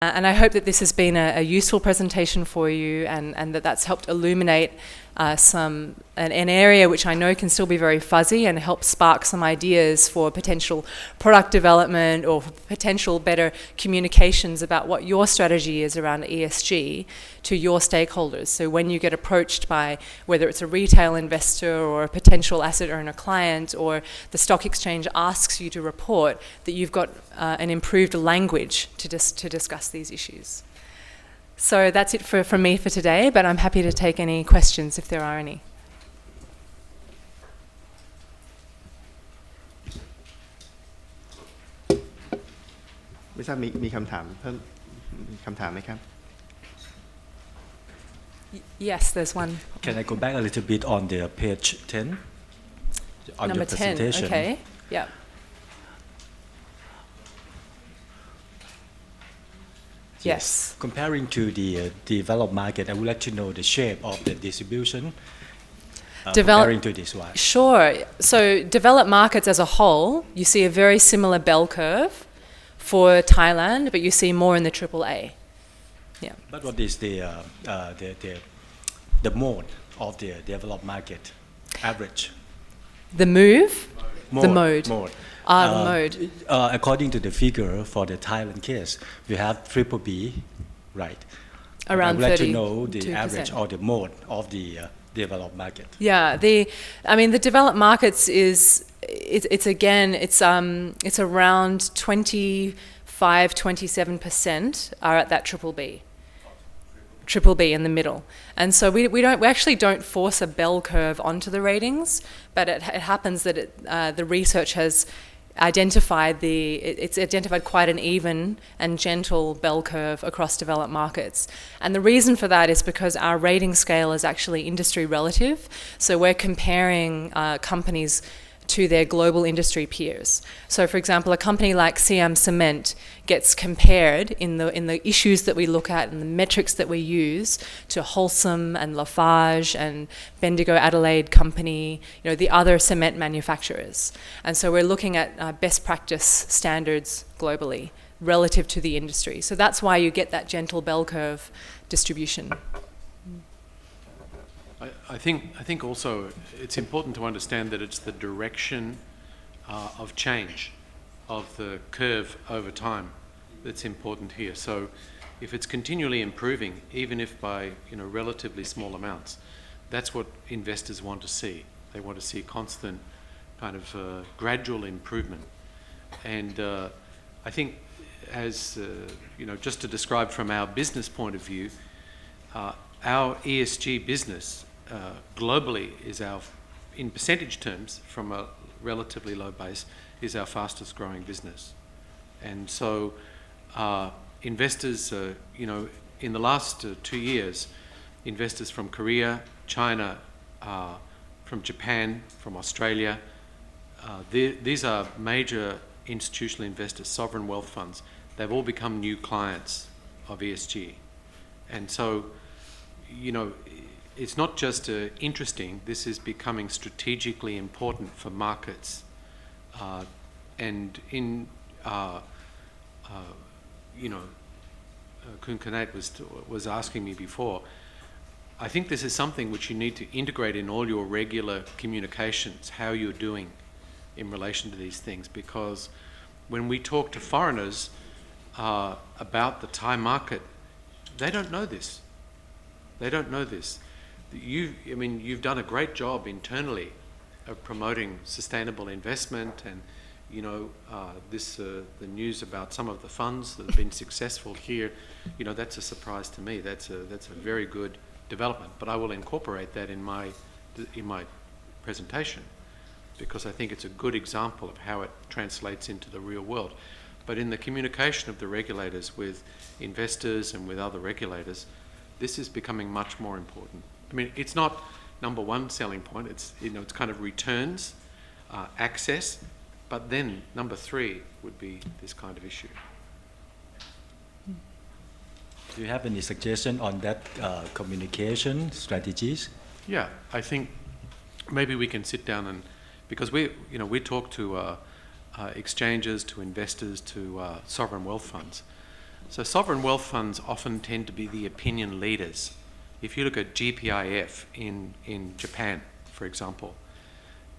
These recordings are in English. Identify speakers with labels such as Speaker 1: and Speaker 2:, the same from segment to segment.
Speaker 1: And I hope that this has been a useful presentation for you, and that's helped illuminate an area which I know can still be very fuzzy, and help spark some ideas for potential product development or potential better communications about what your strategy is around ESG to your stakeholders. So when you get approached by whether it's a retail investor or a potential asset owner client, or the stock exchange asks you to report, that you've got an improved language to discuss these issues. So that's it from me for today, but I'm happy to take any questions if there are any.
Speaker 2: ไม่ทราบมีคำถามเพิ่มคำถามไหมครับ
Speaker 1: Yes, there's one.
Speaker 3: Can I go back a little bit on the page 10? On
Speaker 1: Number
Speaker 3: your presentation.
Speaker 1: 10, okay. Yeah. Yes.
Speaker 3: Comparing to the developed market, I would like to know the shape of the distribution comparing to this one.
Speaker 1: Sure. So developed markets as a whole, you see a very similar bell curve for Thailand, but you see more in the AAA. Yeah.
Speaker 3: But what is the mode of the developed market average?
Speaker 1: The move?
Speaker 3: Mode.
Speaker 1: The mode.
Speaker 3: Mode.
Speaker 1: The mode.
Speaker 3: According to the figure for the Thailand case, we have BBB, right?
Speaker 1: Around 30%.
Speaker 3: I would like to know the average or the mode of the developed market.
Speaker 1: Yeah, the developed markets it's around 25-27% are at that triple B in the middle. And so we actually don't force a bell curve onto the ratings, but it happens that the research has identified quite an even and gentle bell curve across developed markets. And the reason for that is because our rating scale is actually industry relative. So we're comparing companies to their global industry peers. So for example, a company like Siam Cement gets compared in the issues that we look at and the metrics that we use to Holcim and Lafarge and Bendigo Adelaide Company, the other cement manufacturers. And so we're looking at best practice standards globally relative to the industry. So that's why you get that gentle bell curve distribution.
Speaker 4: I think also it's important to understand that it's the direction of change of the curve over time that's important here. So if it's continually improving, even if by relatively small amounts, that's what investors want to see. They want to see constant kind of gradual improvement. And I think as just to describe from our business point of view, our ESG business globally is in percentage terms, from a relatively low base, is our fastest growing business. And so investors, in the last 2 years, investors from Korea, China, from Japan, from Australia, these are major institutional investors, sovereign wealth funds. They've all become new clients of ESG. And so, it's not just interesting, this is becoming strategically important for markets. And in, Khun Kanate was asking me before, I think this is something which you need to integrate in all your regular communications, how you're doing in relation to these things, because when we talk to foreigners about the Thai market, they don't know this. They don't know this. You've done a great job internally of promoting sustainable investment, and the news about some of the funds that have been successful here, that's a surprise to me. That's a very good development. But I will incorporate that in my presentation, because I think it's a good example of how it translates into the real world. But in the communication of the regulators with investors and with other regulators, this is becoming much more important. It's not number one selling point. It's it's kind of returns, access, but then number 3 would be this kind of issue.
Speaker 3: Do you have any suggestion on that communication strategies?
Speaker 4: Yeah, I think maybe we can sit down because we talk to exchanges, to investors, to sovereign wealth funds. So sovereign wealth funds often tend to be the opinion leaders. If you look at GPIF in Japan, for example,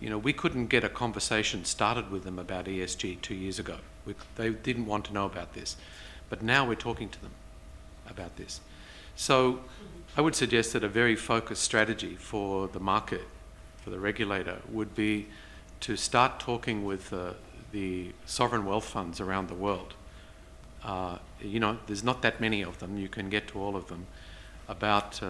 Speaker 4: we couldn't get a conversation started with them about ESG 2 years ago. They didn't want to know about this. But now we're talking to them about this. So I would suggest that a very focused strategy for the market, for the regulator, would be to start talking with the sovereign wealth funds around the world. There's not that many of them. You can get to all of them about,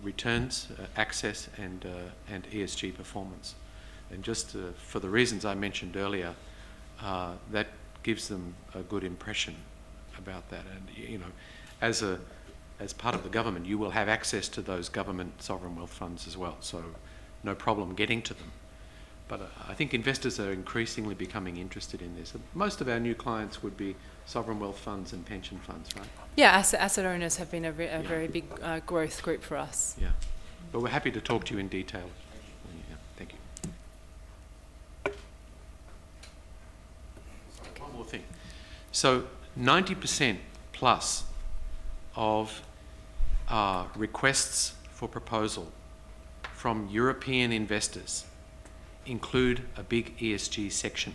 Speaker 4: returns, access, and ESG performance. And just for the reasons I mentioned earlier, that gives them a good impression about that. And as part of the government, you will have access to those government sovereign wealth funds as well. So no problem getting to them. But I think investors are increasingly becoming interested in this. Most of our new clients would be sovereign wealth funds and pension funds, right?
Speaker 1: Yeah, asset owners have been a very big growth group for us.
Speaker 4: Yeah. But we're happy to talk to you in detail. Yeah, thank you. One more thing. So 90% plus of requests for proposal from European investors include a big ESG section,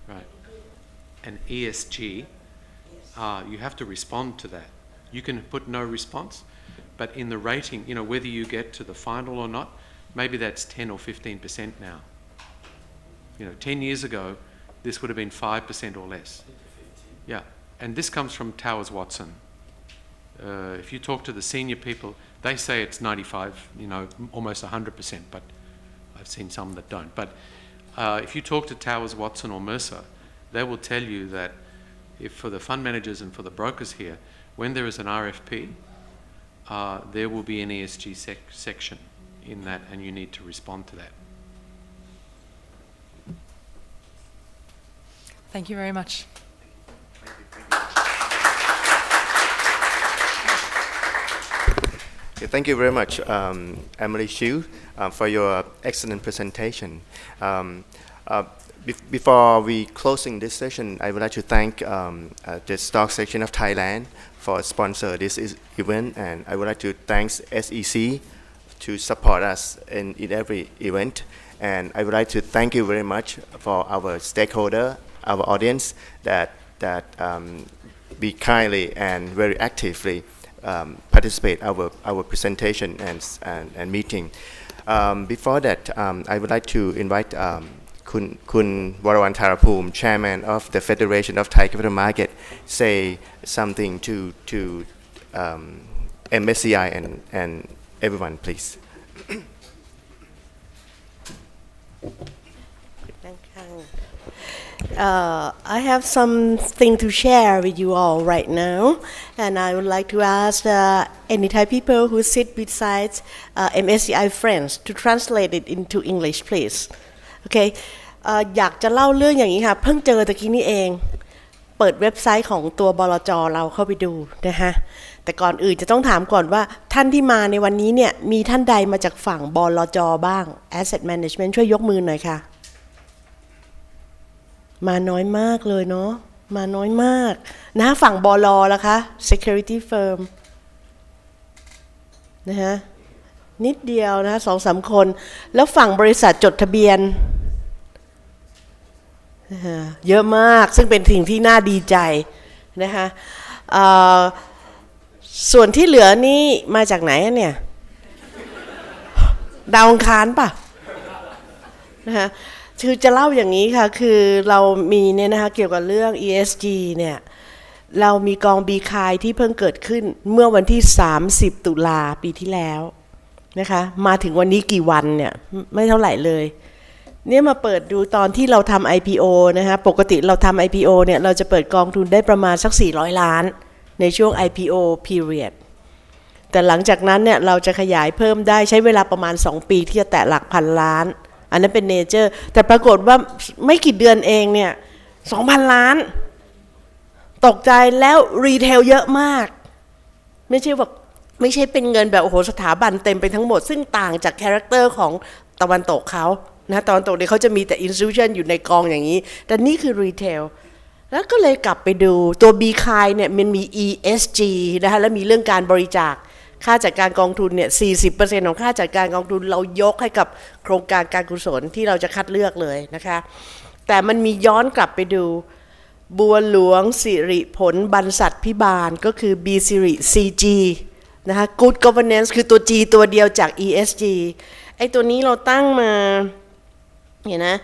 Speaker 4: right? And ESG, you have to respond to that. You can put no response, but in the rating, whether you get to the final or not, maybe that's 10 or 15% now. 10 years ago, this would have been 5% or less. Yeah, and this comes from Towers Watson. If you talk to the senior people, they say it's 95, almost 100%, but I've seen some that don't. But if you talk to Towers Watson or Mercer, they will tell you that if for the fund managers and for the brokers here, when there is an RFP, there will be an ESG section in that, and you need to respond to that.
Speaker 1: Thank you very much.
Speaker 2: Okay, thank you very much, Emily Chiu, for your excellent presentation. Before we closing this session, I would like to thank the Stock Section of Thailand for sponsoring this event, and I would like to thank SEC to support us in every event. And I would like to thank you very much for our stakeholder, our audience, that be kindly and very actively participate our presentation and meeting. Before that, I would like to invite Kun Warawan Tharapoom, Chairman of the Federation of Thai Capital Market, say something to MSCI and everyone, please.
Speaker 5: I have something to share with you all right now, and I would like to ask any Thai people who sit beside MSCI friends to translate it into English, please. Okay, อยากจะเล่าเรื่องอย่างนี้ค่ะเพิ่งเจอตะกี้นี้เองเปิดเว็บไซต์ของตัวบลจ.เราเข้าไปดูนะฮะแต่ก่อนอื่นจะต้องถามก่อนว่าท่านที่มาในวันนี้เนี่ยมีท่านใดมาจากฝั่งบลจ.บ้าง Asset Management ช่วยยกมือหน่อยค่ะมาน้อยมากเลยเนาะมาน้อยมากนะฝั่งบล.ล่ะคะ Security Firm นะฮะนิดเดียวนะ 2-3 คนแล้วฝั่งบริษัทจดทะเบียนเยอะมากซึ่งเป็นสิ่งที่น่าดีใจนะคะส่วนที่เหลือนี่มาจากไหนเนี่ยดาวอังคารป่ะนะคะคือจะเล่าอย่างนี้ค่ะคือเรามีเนี่ยนะคะเกี่ยวกับเรื่อง ESG เนี่ยเรามีกอง B คายที่เพิ่งเกิดขึ้นเมื่อวันที่30 ตุลาปีที่แล้วนะคะมาถึงวันนี้กี่วันเนี่ยไม่เท่าไหร่เลยเนี่ยมาเปิดดูตอนที่เราทำ IPO นะคะปกติเราทำ IPO เนี่ยเราจะเปิดกองทุนได้ประมาณสัก400 ล้านในช่วง IPO period แต่หลังจากนั้นเนี่ยเราจะขยายเพิ่มได้ใช้เวลาประมาณ2 ปีที่จะแตะหลักพันล้านอันนั้นเป็นเนเจอร์แต่ปรากฏว่าไม่กี่เดือนเองเนี่ย 2,000 ล้านตกใจแล้วรีเทลเยอะมากไม่ใช่เป็นเงินแบบโอ้โหสถาบันเต็มไปทั้งหมดซึ่งต่างจากคาแรคเตอร์ของตะวันตกเขานะตะวันตกเนี่ยเขาจะมีแต่ institution อยู่ในกองอย่างนี้แต่นี่คือรีเทล แล้วก็เลยกลับไปดูตัว B คายเนี่ยมันมี ESG นะคะและมีเรื่องการบริจาคค่าจัดการกองทุนเนี่ย 40% ของค่าจัดการกองทุนเรายกให้กับโครงการการกุศลที่เราจะคัดเลือกเลยนะคะแต่มันมีย้อนกลับไปดูบัวหลวงสิริผลบรรษัทพิบาลก็คือ B สิริ CG นะคะ Good Governance คือตัว G ตัวเดียวจาก ESG ไอ้ตัวนี้เราตั้งมาเห็นนะ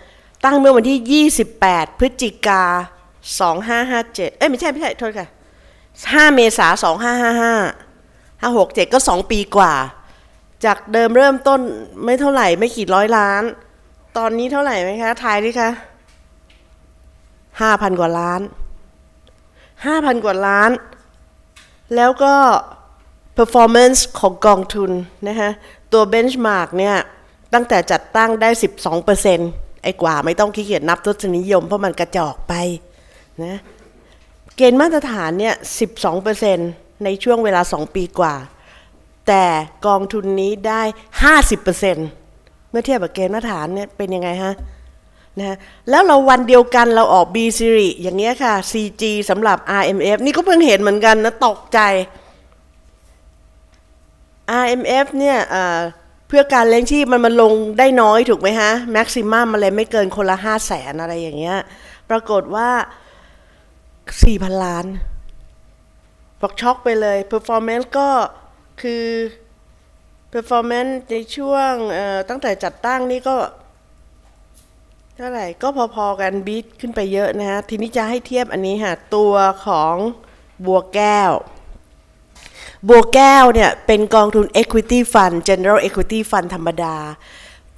Speaker 5: ตั้งเมื่อวันที่ 28 พฤศจิกา 2557ไม่ใช่โทษค่ะ5 เมษายน 2555 567 ก็ 2 ปีกว่าจากเดิมเริ่มต้นไม่เท่าไหร่ไม่กี่ร้อยล้านตอนนี้เท่าไหร่ไหมคะทายดิคะ 5,000 กว่าล้าน 5,000 กว่าล้านแล้วก็ performance ของกองทุนนะคะตัว benchmark เนี่ยตั้งแต่จัดตั้งได้ 12%ไอ้กว่าไม่ต้องขี้เกียจนับทศนิยมเพราะมันกระจอกไปนะเกณฑ์มาตรฐานเนี่ย 12% ในช่วงเวลา 2 ปีกว่าแต่กองทุนนี้ได้ 50% เมื่อเทียบกับเกณฑ์มาตรฐานเนี่ยเป็นยังไงฮะนะแล้วเราวันเดียวกันเราออก B ซีรีอย่างเงี้ยค่ะ CG สำหรับ RMF นี่ก็เพิ่งเห็นเหมือนกันนะตกใจ RMF เนี่ยเพื่อการเลี้ยงชีพมันลงได้น้อยถูกไหมฮะแม็กซิมัมอะไรไม่เกินคนละ 500,000 อะไรอย่างเงี้ยปรากฏว่า 4,000 ล้านบอกช็อกไปเลย performance ก็คือ performance ในช่วงตั้งแต่จัดตั้งนี่ก็เท่าไหร่ก็พอๆกันบีทขึ้นไปเยอะนะฮะทีนี้จะให้เทียบอันนี้ค่ะตัวของบัวแก้วเนี่ยเป็นกองทุน Equity Fund General Equity Fund ธรรมดา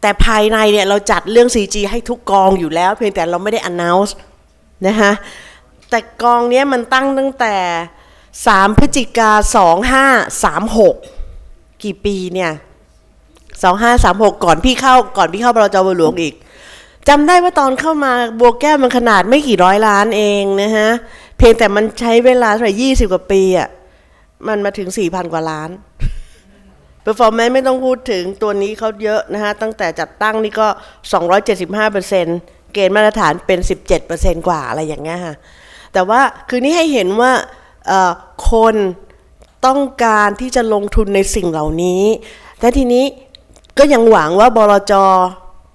Speaker 5: แต่ภายในเนี่ยเราจัดเรื่อง CG ให้ทุกกองอยู่แล้วเพียงแต่เราไม่ได้ announce นะคะแต่กองนี้มันตั้งแต่3 พฤศจิกา 2536กี่ปีเนี่ย2536ก่อนพี่เข้าบลจ.บัวหลวงอีกจำได้ว่าตอนเข้ามาบัวแก้วมันขนาดไม่กี่ร้อยล้านเองนะฮะเพียงแต่มันใช้เวลาเท่าไหร่20 กว่าปีอ่ะมันมาถึง 4,000 กว่าล้าน performance ไม่ต้องพูดถึงตัวนี้เขาเยอะนะฮะตั้งแต่จัดตั้งนี่ก็ 275% เกณฑ์มาตรฐานเป็น 17% กว่าอะไรอย่างเงี้ยค่ะแต่ว่าคือนี่ให้เห็นว่าคนต้องการที่จะลงทุนในสิ่งเหล่านี้แต่ทีนี้ก็ยังหวังว่าบลจ.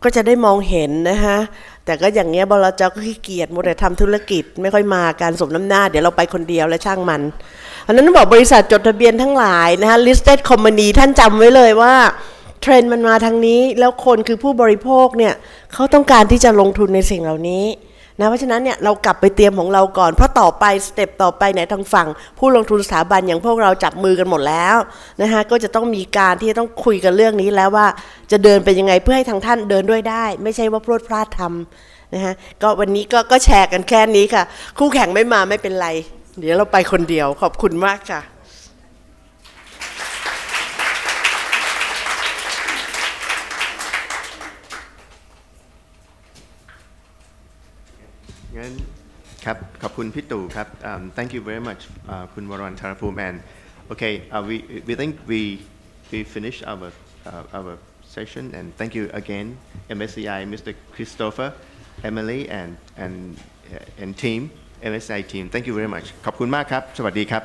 Speaker 5: ก็จะได้มองเห็นนะฮะแต่ก็อย่างเงี้ยบลจ.ก็ขี้เกียจมัวแต่ทำธุรกิจไม่ค่อยมาการสมน้ำหน้าเดี๋ยวเราไปคนเดียวและช่างมันอันนั้นบอกบริษัทจดทะเบียนทั้งหลายนะฮะ listed company ท่านจำไว้เลยว่าเทรนด์มันมาทางนี้แล้วคนคือผู้บริโภคเนี่ยเขาต้องการที่จะลงทุนในสิ่งเหล่านี้นะเพราะฉะนั้นเนี่ยเรากลับไปเตรียมของเราก่อนเพราะต่อไปสเต็ปต่อไปไหนทางฝั่งผู้ลงทุนสถาบันอย่างพวกเราจับมือกันหมดแล้วนะฮะก็จะต้องมีการที่จะต้องคุยกันเรื่องนี้แล้วว่าจะเดินไปยังไงเพื่อให้ทางท่านเดินด้วยได้ไม่ใช่ว่าพรวดพลาดทำนะฮะก็วันนี้ก็แชร์กันแค่นี้ค่ะคู่แข่งไม่มาไม่เป็นไรเดี๋ยวเราไปคนเดียวขอบคุณมากค่ะ
Speaker 2: งั้นครับขอบคุณพี่ตู่ครับ thank you very much คุณวรวรรณธารภูมิ and okay we think we finish our session and thank you again MSCI Mr. Christopher Emily and team MSCI team thank you very much ขอบคุณมากครับสวัสดีครับ